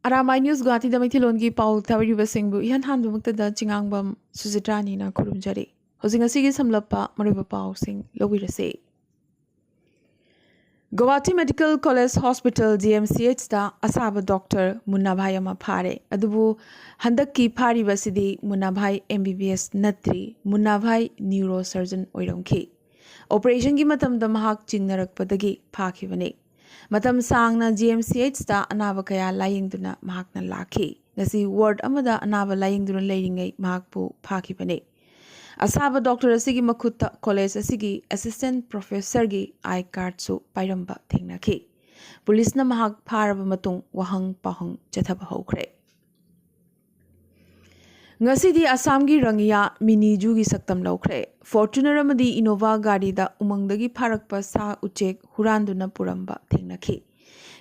Arambai News Guwahati da Maithilongi Paul Tawariba Singbu Ihan Hanbumuktada Chingangbam Suzitrani na Kurumjari. Hosing a Sigi Samlapa Mariba Pau Sing Lowirase. Guwahati Medical College Hospital GMCH da Asaba Doctor Munabhai Pare. Adubu Handaki Pari Basidi Munabhai MBBS Natri Munabhai Neurosurgeon Oironki. Operation Gimatam the Mahak Chingnarak Padagi Pakivane. Matam Sangna GMCH da Anava Kaya lying duna Mahakna Laki. Nasi word Amada Anava lying duna laying a Mahakpu Pakipane. Asaba Doctor Asigi Makuta College Asigi Assistant Professor Gi I card su Pairamba Tingnaki. Police na Mahak Parabamatung Wahang Pahang Chetabahokre. Ngasidi Assamgi Rangiya Mini Jugi Saktam Lokre. Fortuner Amadi Innova Gadi da Umangdagi Parakpa Sa Uchek Huranduna Puramba Tingnaki.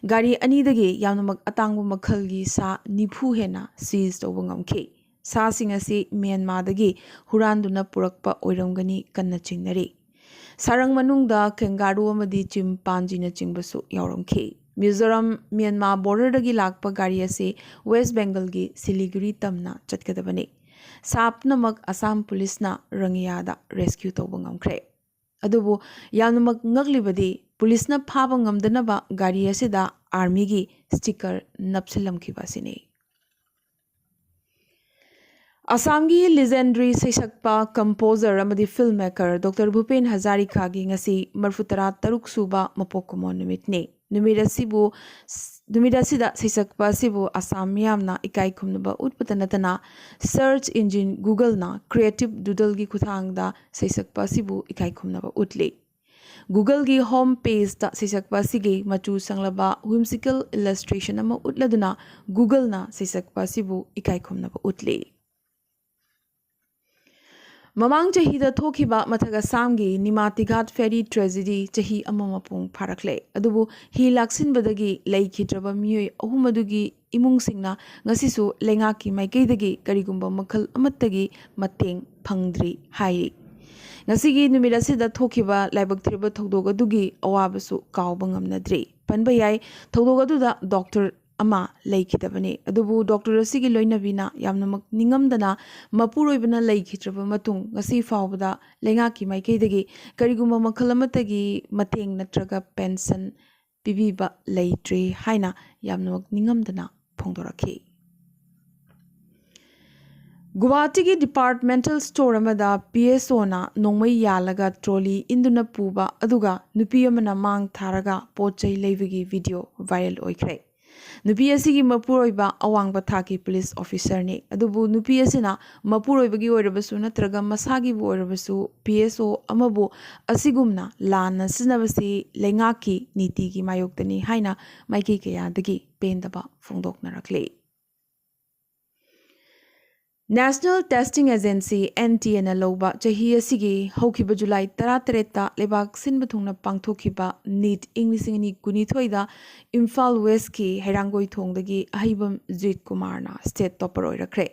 Gari Anidagi Yanamak Atangu Makalgi Sa Nipu Hena seized Obangamki. Sa Singasi Myanmar Huranduna Purakpa Oirangani Kanachinari. Sarang Manungda Kangaru Amadi Chimpanjina Chingbasu Yoramki. Mizoram Myanmar border dagi lakpa gari ase West Bengal gi Siliguri tamna chatkadabane. Sapnamak Assam police na Rangiada rescue tawba ngamkre. Adubu yamnamak ngaglibadi police na phaba ngamdanaba gari ase da army gi sticker napsilamkiba sine. Assamgi legendary Seshakpa composer amadi filmmaker Dr. Bhupen Hazarika gi ngasi marfutara taruk suba mapokumo numitne. Numidasibu Numidasida Sesakpa Sibu Assam Yamna Ikai Kumnaba Utpatanatana Search Engine Google na Creative Doodle gi Kuthang da Sesakpa Sibu Ikai Kumnaba Utle. Google gi home page da Sesakpa Sige Machu Sanglaba whimsical illustration ama utladuna Google na Sesakpa Sibu Ikai Kumnaba Utle. Mamang Chahida Tokiba Mataga Samgi Nimatigat Ferry Tragedy Chahi Amamapung Parakle. Adubu he Laksin Badagi Lake Hitraba Mui Ohumadugi Imung Singna Ngasisu Lengaki Maikadagi Karigumba Makal Amatagi Mateng Pangdri Hai. Nasigi Numidasida Tokiba Labaktriba Todogadugi Awabasu Kaubangam Nadri. Panbayai Todogaduda Doctor Ama Laikitabane. Adubu Doctor Asigi Loinavina Yamnamak Ningamdana Mapuroibana Laikitraba Matung Ngasi Faubada Lengaki Maikadagi Kariguma Makalamatagi Mateng Natraga Pension Bibiba Laitre Haina Yamnamak Ningamdana Pongdoraki. Guwahati Departmental Store Amada PSO na Nongmai Yalaga Trolley Induna Puba Aduga Nupiamana Mang Taraga Pochai Levigi video viral oikre. Nupi asigi mapuroiba awangba thaki police officer ni adubu nupi asina mapuroibagi oirabasu natraga masagi bu oirabasu PSO amabu asigumna lana sinabasi lengaki niti gi mayoktani haina maiki kaya dagi pendaba fongdoknarakle. National Testing Agency NTN Loba Chahi Asigi Hokiba July Taratareta Lebak Sinbathungna Pangthokiba NEET English Ni Kunithoida Imphal West ki Herangoi Thongdagi Ahibam Jit Kumarna State Topper Oirakre.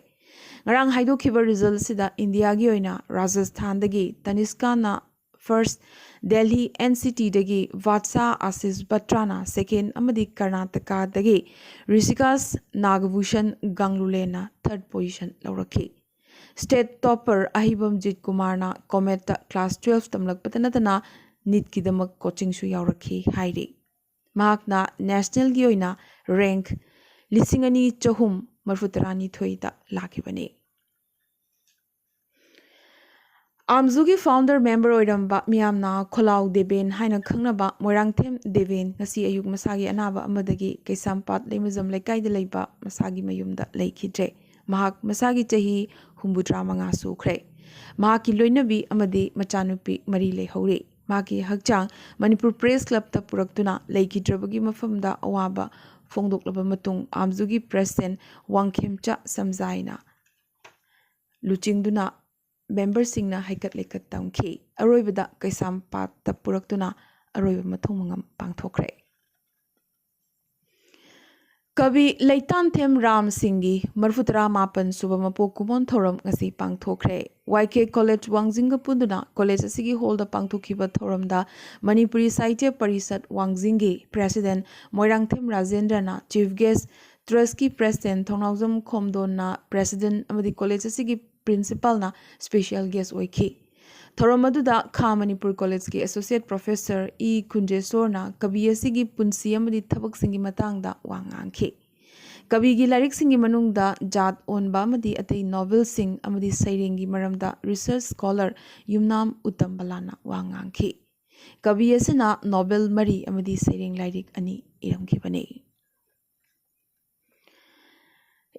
Ngarang Haidokiba result sida India gi oina Rajasthan dagi Tanishka na First Delhi NCT dagi Vatsa Asis Batrana Second Amadi Karnataka dagi Rishika's Nagabhushan Ganglulena Third position Lauraki. State topper Ahibam Jit Kumarna Cometa Class 12 Tamlak Patanatana NEET Kidamak coaching su yauraki Hairi. Mahakna National Gioina rank Lisingani Chahum Marfutarani Thoida Lakibane. Amzugi founder member Oiramba Miamna Kolau Deben Haina Kangnaba Morangthem Deben Nasi Ayuk Masagi Anaba Amadagi Kesampat Lemazam Lekai de Leba Masagi Mayumda Laikidre Mahak Masagi Chahi Humbutra Manga Sukre Mahaki Loinabi Amadi Machanupi Marile Hore Maki Hakchang Manipur Press Club Ta Puraktuna Laikidrabagi Mafamda Awaba Fongdok Labamatung Amzugi President Wangkemcha Samzaina Luchingduna member Singna Haikat Lekat Tamki, Aroibada Kaisam Pat Tapuraktuna, Aroiba Matumangam Pangtokre. Kabi Laitan Them Ram Singi, Marfutara Mapan Subamapo Kumon Thorum Ngasi Pangtokre, YK College Wangzinga Punduna, College Asigi Holda Pangtokiba Thorum da, Manipuri Saitya Parisat Wangzingi, President Moirang Them Rajendrana, Chief Guest trust की president थोनाउजम खोमदोना president अमदी college असिगी principal ना special guest ओइखी थौरम अदुदा खा Manipur college की associate professor E कुंजेश्वरना कवि असिगी पुंसी अमदी थबकसिंगी मतांगदा वा ngangखी कविगी लाइरिकसिंगी मनुंगदा जात ओनबा अमदी अतै नोवेलसिंग अमदी सैरेंगी मरमदा research scholar Yumnam उत्तमबलाना वा ngangखी कवि असना नोबेल मरी अमदी सैरेंग लाइरिक अनि इरमखिबने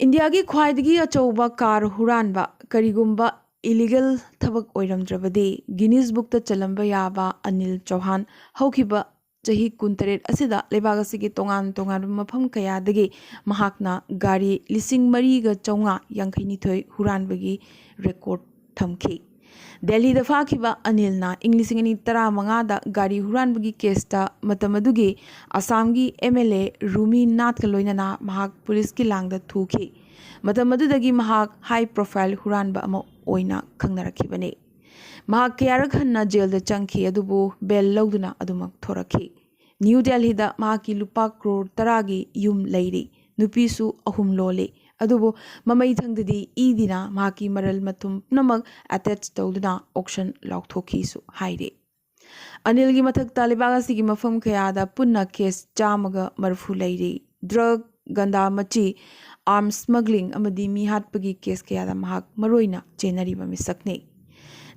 इंडिया की ख्वाइदगी अचौबा कार हुरानबा करिगुंबा इलीगल थबक ओइरमद्रबदे गिनीज बुक ता चलंबा याबा अनिल चौहान हौखिबा चही कुंतरेट असिदा लेबाग असिगी तोंगान तोंगान मफम कयादगी महाकना गाड़ी लिसिंग मरीगा चौंगा यांखैनिथोय हुरानबगी रेकॉर्ड थमखी दिल्ली दा फाखिबा अनिलना इंग्लिसिंग अनि तरा मंगादा गाड़ी हुरानबगी केसता मतमदुगी असमगी एमएलए रूमी नाथ का लोइनना महाक पुलिस की लांगदा थूखी मतमदुदगी महाक हाई प्रोफाइल हुरानबा अमा ओइना खंगनरखिबने महाक कयारक हन्ना जेल दा चंखी अदुबु बेल लौदुना अदुमक थोरखी न्यू दिल्ली दा महाकी लुपा करोड़ तरागी युम लैरी नुपीसु अहुम लोले अदुबु ममई थंगददी ईदिना महाकी मरल मथुम नमक अटैच तौदुना ऑक्शन लौथोखीसु हाइरे अनिलगी मथक तालिबागासिगी मफम खयादा पुन्ना केस चामगा मरफु लैरी ड्रग गंदा मची आर्म स्मगलिंग अमदी मी हाटपगी केस कयादा महाक मरोइना चेनरीबा मिसकने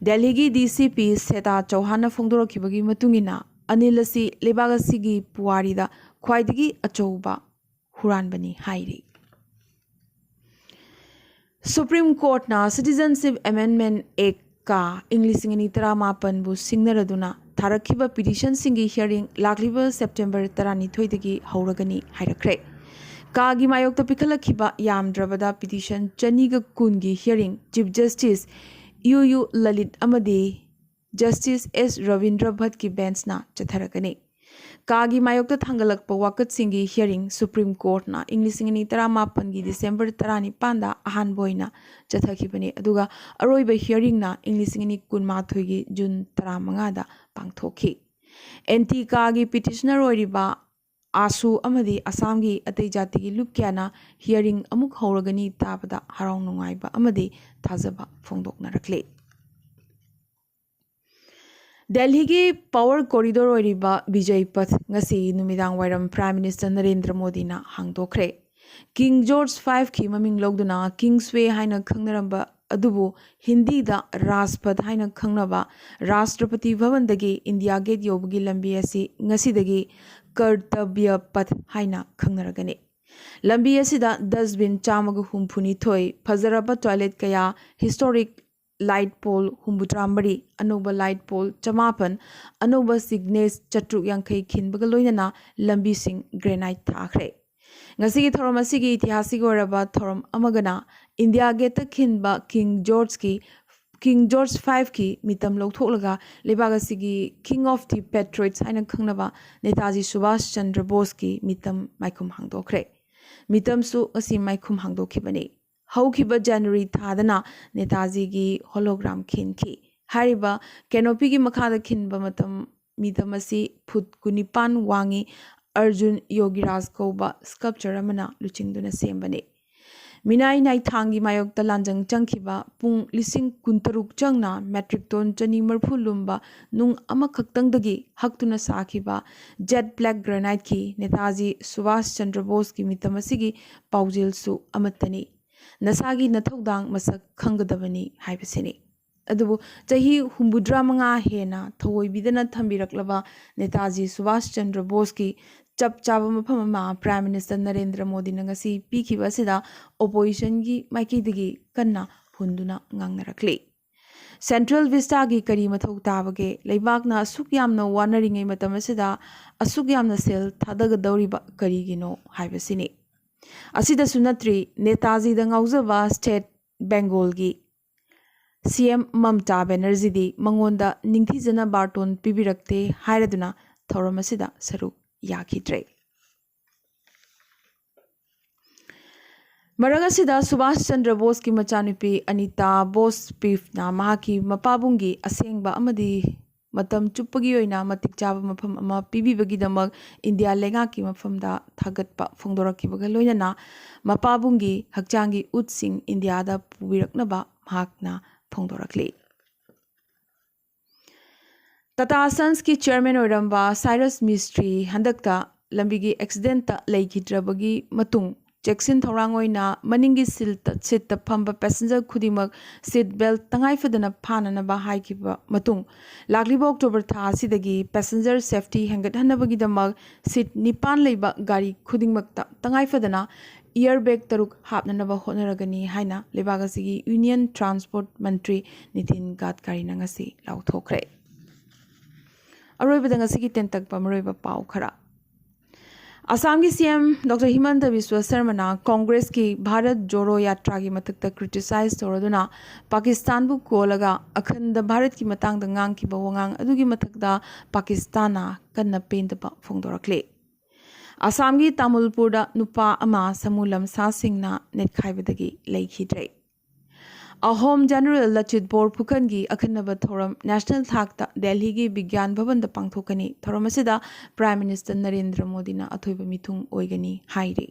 दिल्ली की डीसीपी सेता चौहान फोंदोरखिबगी मतुंगिना अनिल असि लेबागासिगी पुवारीदा ख्वाइदगी अचौबा हुरानबनी हाइरी सुप्रीम कोर्ट ना सिटीजनशिप अमेंडमेंट एक्ट का इंग्लिसिंग तरामापन बु सिंगनरदुना थारखिबा पिटिशन सिंगी हियरिंग लाखलिबा सेप्टेम्बर 12 हौरगनी हाइरख्रे कागी मायोक्ता पिखलखिबा यामद्रबदा पिटिशन चनीगा कुनगी hearing chief justice U Lalit अमदी जस्टिस एस रविंद्र भट्ट की बेंच ना चथरगनी कागी मायोक्ता थांगलकपा वाकत सिंगी हियरिंग सुप्रीम कोर्ट ना इंग्लिसिंग अनि तरामापन की दिसंबर 19 अहानबोइना चथखिबने अदुगा अरोइबा हियरिंग ना इंग्लिसिंग अनि कुनमाथोई की जून 15 पांगथोखी एंटी कागी पिटिशनर ओइरिबा आसु अमदी असम की अतै जाति की लुक्याना हियरिंग अमुक हौरगनी ताबदा हराउ नुंगाइबा अमदी थाजबा फोंदोकनरखले दिल्ली की power corridor ओइरिबा Vijay Path ngasi नुमिदांग वाइरम प्राइम मिनिस्टर नरेंद्र मोदी ना हांगदोखरे किंग जॉर्ज 5 की ममिंग लोगदुना किंग्सवे हाइना खंगनरंबा अदुबु हिंदी दा राजपथ हाइना खंगनबा राष्ट्रपति भवन दगी इंडिया गेट योबगी लंबी असि ngasi दगी कर्तव्य पथ हाइना खंगनरगने लंबी असिदा डस्टबिन चामग हुमफुनी थोय फजरबा टॉयलेट कया हिस्टोरिक लाइट पोल हुम्बुट्रामरी अनोबा लाइट पोल चमापन अनोबा सिग्नेस चट्रुक यांखै खिनबगा लोइनना लंबी सिंग ग्रेनाइट थाखरे ngasi थोरम असिगी इतिहासिक ओरबा थोरम अमगना इंडिया गेट खिनबा किंग जॉर्ज 5 की मितम लौथोलगा लेबाग असिगी किंग ऑफ द पेट्रियट्स हाइना खंगनबा नेताजी सुभाष चंद्र बोस की मितम माइखुम हांगदोखरे मितम सु असि माइखुम हांगदोखिबने हौखिबा जनवरी थादना नेताजी की होलोग्राम खिनखी हारिबा कैनोपी की मखादा खिनबा मतम मितम असि फुट 19 वांगी अर्जुन योगीराज कौबा स्कल्पचर अमना लुचिंगदुना सेमबने मिनाई नाई थांगी मायोक्ता लांजंग चंखिबा पुंग लिसिंग कुंतरुक चंगना मेट्रिक टन चनी मरफु लुम्बा नुंग अमखक्तंगदगी हक्तुना साखिबा जेट ब्लैक ग्रेनाइट की नेताजी सुभाष चंद्र बोस की मितम असिगी पाउजिलसु अमतनी नसागी नथौदांग मसक खंगदबनी हाइबसिनी अदुबु चही हुम्बुद्रा मंगा हेना थवोइबिदना थंबिरकलबा नेताजी सुभाष चंद्र बोस की चप चाब मफम प्राइम मिनिस्टर नरेंद्र मोदी नगसी पीखिबसिदा ओपोजिशन की माइकीदगी कन्ना हुंदुना ngangnarakle सेंट्रल विस्टा की करी मथौ ताबगे लेबाकना असुक यामना वानरिंगै मतम असिदा असुक यामना सेल थादगदौरिबा करीगिनो हाइबसिनी असिदसु नत्री नेताजी दंगाउजबा स्टेट बेंगोल की सीएम ममता बनर्जी दी मंगोंदा निंगथीजना बार्टोन पिबिरक्ते हायरदुना थौरम असिदा सरुक याखिद्रे मरंग असिदा सुभाष चंद्र बोस की मचानुपी अनिता बोस पीफना महाकी मपाबुंगी असेंगबा अमदी matam chuppagi oina matik chaba mafam ama pibibagidamag India lengaki mafamda thagatpa phongdorakibaga loinana mapabungi hakchangi utsing India da pubiraknaba mahakna phongdorakli. Tata Sons ki chairman oiramba Cyrus Mistry handakta lambigi accident ta leikidrabagi matung Jackson Thorangoina maningi sit the pamba passenger kudimak seat belt tangai fadana panana ba haikiba matung lagliba October tha sidagi passenger safety hangat hanabagi damag seat nipan leiba gari kudingmakta tangai fadana airbag taruk hapnana ba honaragani haina lebagasigi Union Transport Mantri Nitin Gadkari nangasi lauthokre aroibada ngasigi tentak pamaroiba pau khara Assam की CM doctor Himanta Biswa Sharma Congress की भारत जोड़ो यात्रा की मथक criticise तौरदुना Pakistan बु कोलगा अखंड भारत की मतंग दंगांग की बवंगांग अदुगी मथक पाकिस्तान कन्न पेंदबा फोंदोरक्ले असम की तामुलपुर नुपा अमा समूलम सासिंगना नेटखाइबदगी लेखिद्रे अहोम जनरल लचित बोर फुकन की अखनब थौरम नेशनल थाकता दिल्ली की विज्ञान भवन पांथोकनी थौरम असिदा प्राइम मिनिस्टर नरेंद्र मोदी अथोइब मिथुंग ओइगनी हाइरे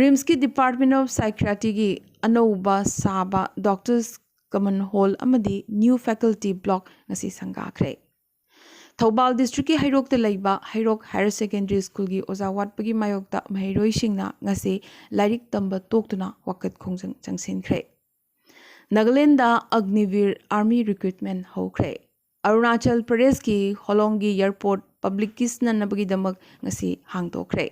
रिम्स की डिपार्टमेंट ऑफ साइक्रेटी की अनौबा साबा डॉक्टर्स कमन हॉल अमदी न्यू फैकल्टी ब्लॉक ngasi संगाखरे थौबाल डिस्ट्रिक्ट की हैरोक लेबा हैरोक हायर सेकेंडरी स्कूल की ओजा वाटपगी मायोक्ता महरोइसिंगना ngasi लाइरिक तंब तोक्तुना वकत खोंजंग चंगसिनखरे नागालैंड अग्निवीर आर्मी रिक्रूटमेंट होख्रे अरुणाचल प्रदेश की होलोंगी एयरपोर्ट पब्लिक की स्ननबगीदमक ngasi हांगदोख्रे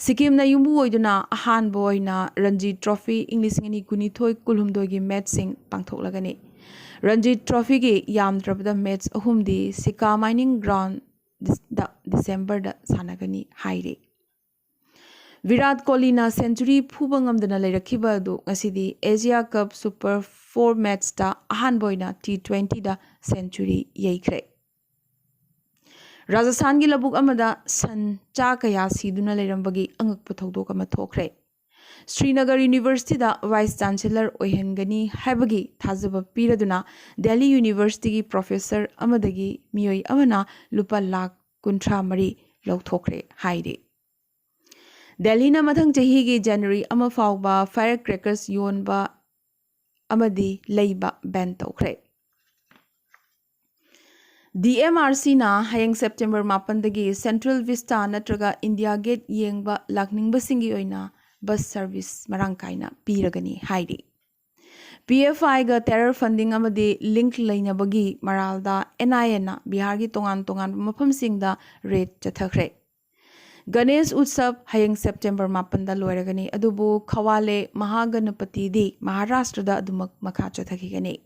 सिक्किम ना युम्बु ओइदुना अहानबो ओइना रणजी ट्रॉफी इंग्लिश नि कुनिथोय कुलहुमदोय की मैच सिंग पांथोकलगनी रणजी ट्रॉफी की यामद्रबदा मैच अहुमदी सिका माइनिंग ग्राउंड दिसंबर दा सानागनी हाइरे विराट कोहली ना सेंचुरी फूबंगमदना लेरखिबा दो ngасidi Asia cup super 4 match ता अहानबोइना T20 दा सेंचुरी यैख्रे राजस्थान की लबुक अमदा सन चा कया सीदुना लेरंबगी अंगक थौदोक अमा थोख्रे श्रीनगर यूनिवर्सिटी दा वाइस चांसलर ओइहनगनी हैबगी थाजब पीरदुना दिल्ली यूनिवर्सिटी की प्रोफेसर अमदगी मियोई अमना लुपा लाख 53 लौथोख्रे हाइरे दिल्ली ना मथंग चही की जनवरी अमा फाउबा फायर क्रैकर्स योनबा अमदी लेबा बैन तौख्रे DMRC ना हयंग सेप्टेम्बर 8 दगी सेंट्रल विस्टा नत्रगा इंडिया गेट येंगबा लाखनिंगबसिंगी ओइना बस सर्विस मरांकाइना पीरगनी हाइरी PFI गा टेरर फंडिंग अमदी लिंक लेनबगी मरालदा NIA ना बिहार की तोंगान तोंगान मफमसिंगदा रेट चथखरे गणेश उत्सव हयंग सेप्टेम्बर 8 लोरगनी अदुबु खवाले महागणपति दी महाराष्ट्र दा अदुमक मखा चथखिगनी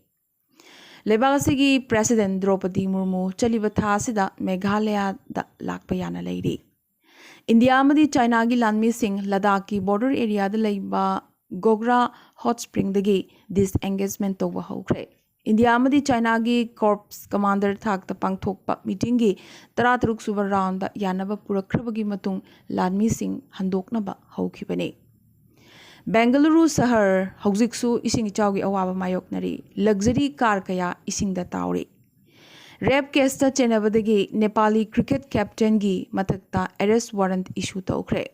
लेबागसिगी प्रेसिडेंट द्रौपदी मुर्मू चलिबा थासिदा मेघालय दा लाकपा याना लेरी इंडिया मदी चाइना की लानमी सिंह लद्दाख की बॉर्डर एरिया दा लेबा गोगरा हॉट स्प्रिंग दगी डिसएंगेजमेंट तौबा हौख्रे इंडिया मदी चाइना की कॉर्प्स कमांडर थाक पांथोकपा मीटिंग की 13 सुब राउंड यानब पुरखरबगी मतुंग लानमी सिंह हंदोकनबा हौखिबने बेंगलुरु शहर हौजिकसु इसिंग इचाउगी अवाबा मायोकनरी लग्जरी कार कया इसिंगदा ताउरी रेप केस चेनबदगी नेपाली क्रिकेट कैप्टन की मथक्ता अरेस्ट वारंट इशू तौख्रे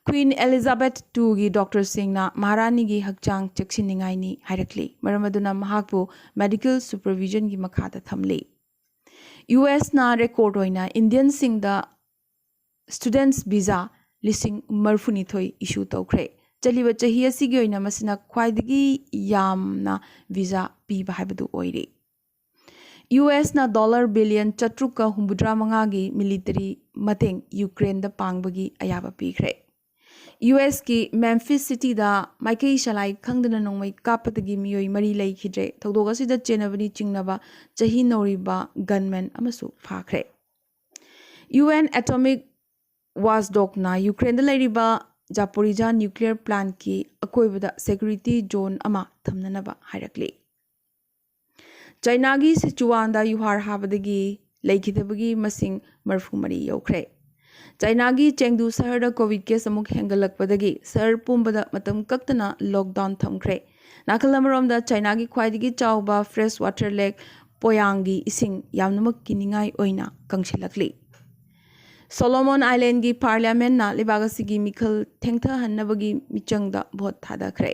क्वीन एलिजाबेथ II की डॉक्टर सिंह महारानी की हकचांग चेक्सिनिंगाइनी हाइरक्ली मरमदुना महाकु मेडिकल सुपरविजन की मखादा थमले US ना रिकॉर्ड होइना इंडियन सिंह दा स्टूडेंट्स वीजा लिसिंग मरफुनिथोई इशू तौख्रे चलिबा चही असिगी ओइना मसिना ख्वाइदगी यामना वीजा पीबा हाइबदु ओइरे US ना $1 बिलियन 465 की मिलिटरी मतेंग यूक्रेन दा पांगबगी अयाबा पीख्रे US की मेम्फिस सिटी दा माइकई शलाई खंगदना नोंमै कापतगी मियोई मरी लेखिद्रे थौदोग असिदा चेनबनी चिंगनबा चही नौरिबा गनमैन अमसु फाख्रे UN एटॉमिक वाचडॉग ना यूक्रेन दा लेरिबा जापोरिजा न्यूक्लियर प्लांट की अकोइबदा सिक्योरिटी जोन अमा थमननबा हाइरक्ले चाइना की सिचुआन दा युहार हाबदगी लेखिदबगी मसिंग मरफुमरी यौख्रे चाइना की चेंगदू शहर दा कोविड केस अमुक हेंगलकपदगी शहर पुंबदा मतम कक्तना लॉकडाउन थमख्रे नाखल अमरोम दा चाइना की ख्वाइदगी चाउबा fresh water lake poyangi ising yamnamak kiningai oina kangshilakli. Solomon Island gi Parliament na libagasi Mikhal Tengtha Hannabagi Michangda Bhot Thadakre.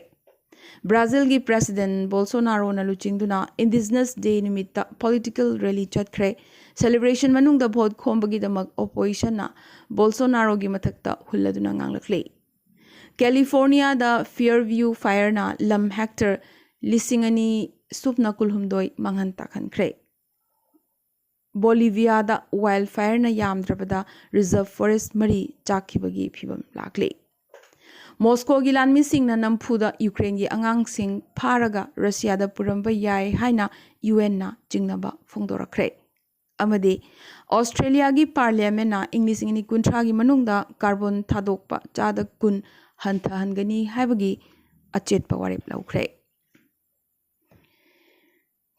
Brazil gi President Bolsonaro na luchingduna Indigenous Day nimitta political rally chatkre. Celebration manungda bhot khombagi damak opposition na Bolsonaro gi mathakta hulladuna nganglakle. California da Fairview Fire na lam hector lisingani supna kulhumdoi manghan takhankre. Bolivia da wildfire na yamdrabada reserve forest mari chakhibagi phibam lakle. Moscow gi lanmi sing na namphuda Ukraine gi angang sing pharaga Russia da puramba yai haina UN na jingnaba phongdorakre. Amade Australia gi parliament na English ni kuntra gi manungda carbon thadokpa chada kun hantahangani haibagi achetpa warep laukre.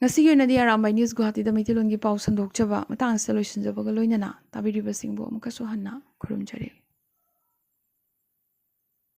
Ngasi na di Arambai News Guwahati da Maitilon gi pau sandok chaba matang solution jabaga loinana tabiriba singbo amkaso hanna khurumjare.